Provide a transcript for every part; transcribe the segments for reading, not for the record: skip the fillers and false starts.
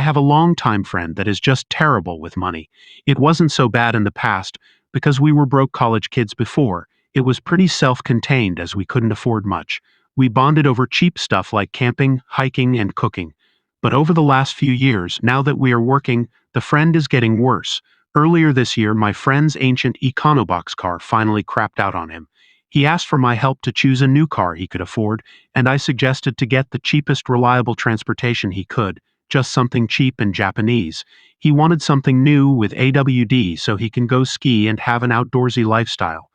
I have a longtime friend that is just terrible with money. It wasn't so bad in the past because we were broke college kids before. It was pretty self-contained as we couldn't afford much. We bonded over cheap stuff like camping, hiking, and cooking. But over the last few years, now that we are working, the friend is getting worse. Earlier this year, my friend's ancient Econobox car finally crapped out on him. He asked for my help to choose a new car he could afford, and I suggested to get the cheapest reliable transportation he could, just something cheap and Japanese. He wanted something new with AWD so he can go ski and have an outdoorsy lifestyle.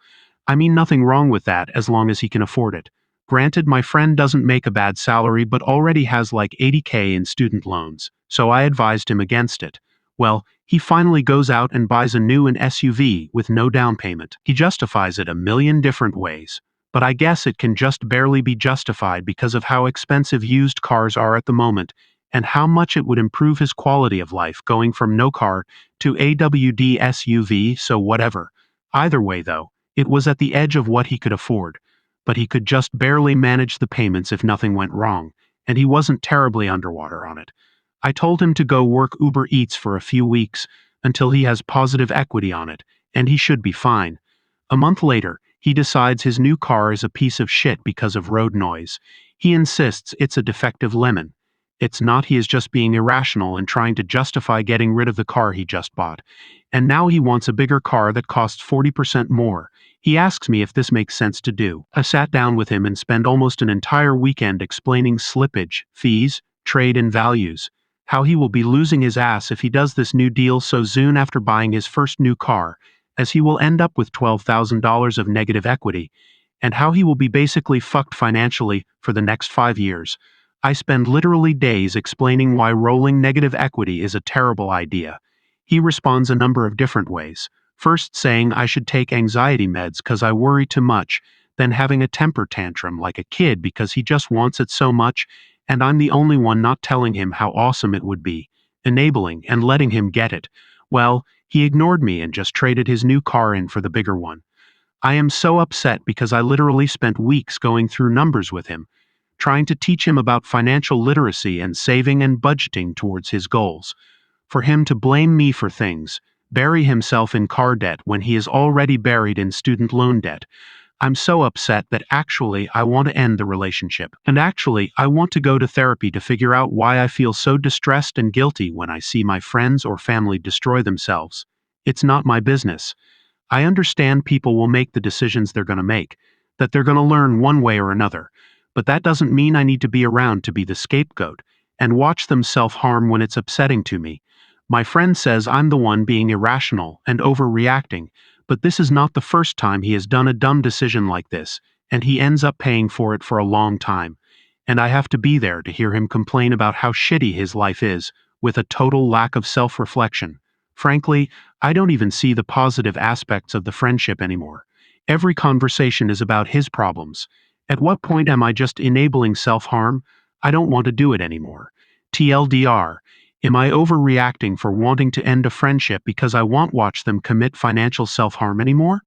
I mean, nothing wrong with that as long as he can afford it. Granted, my friend doesn't make a bad salary but already has like 80K in student loans, so I advised him against it. Well, he finally goes out and buys a new SUV with no down payment. He justifies it a million different ways, but I guess it can just barely be justified because of how expensive used cars are at the moment and how much it would improve his quality of life going from no car to AWD SUV, so whatever. Either way though, it was at the edge of what he could afford, but he could just barely manage the payments if nothing went wrong, and he wasn't terribly underwater on it. I told him to go work Uber Eats for a few weeks until he has positive equity on it, and he should be fine. A month later, he decides his new car is a piece of shit because of road noise. He insists it's a defective lemon. It's not, he is just being irrational and trying to justify getting rid of the car he just bought. And now he wants a bigger car that costs 40% more. He asks me if this makes sense to do. I sat down with him and spent almost an entire weekend explaining slippage, fees, trade and values. How he will be losing his ass if he does this new deal so soon after buying his first new car, as he will end up with $12,000 of negative equity, and how he will be basically fucked financially for the next 5 years. I spend literally days explaining why rolling negative equity is a terrible idea. He responds a number of different ways. First saying I should take anxiety meds because I worry too much, then having a temper tantrum like a kid because he just wants it so much, and I'm the only one not telling him how awesome it would be, enabling and letting him get it. Well, he ignored me and just traded his new car in for the bigger one. I am so upset because I literally spent weeks going through numbers with him, trying to teach him about financial literacy and saving and budgeting towards his goals. For him to blame me for things, bury himself in car debt when he is already buried in student loan debt. I'm so upset that actually I want to end the relationship. And actually, I want to go to therapy to figure out why I feel so distressed and guilty when I see my friends or family destroy themselves. It's not my business. I understand people will make the decisions they're going to make, that they're going to learn one way or another, but that doesn't mean I need to be around to be the scapegoat and watch them self-harm when it's upsetting to me. My friend says I'm the one being irrational and overreacting, but this is not the first time he has done a dumb decision like this, and he ends up paying for it for a long time. And I have to be there to hear him complain about how shitty his life is, with a total lack of self-reflection. Frankly, I don't even see the positive aspects of the friendship anymore. Every conversation is about his problems. At what point am I just enabling self-harm? I don't want to do it anymore. TLDR. Am I overreacting for wanting to end a friendship because I won't watch them commit financial self-harm anymore?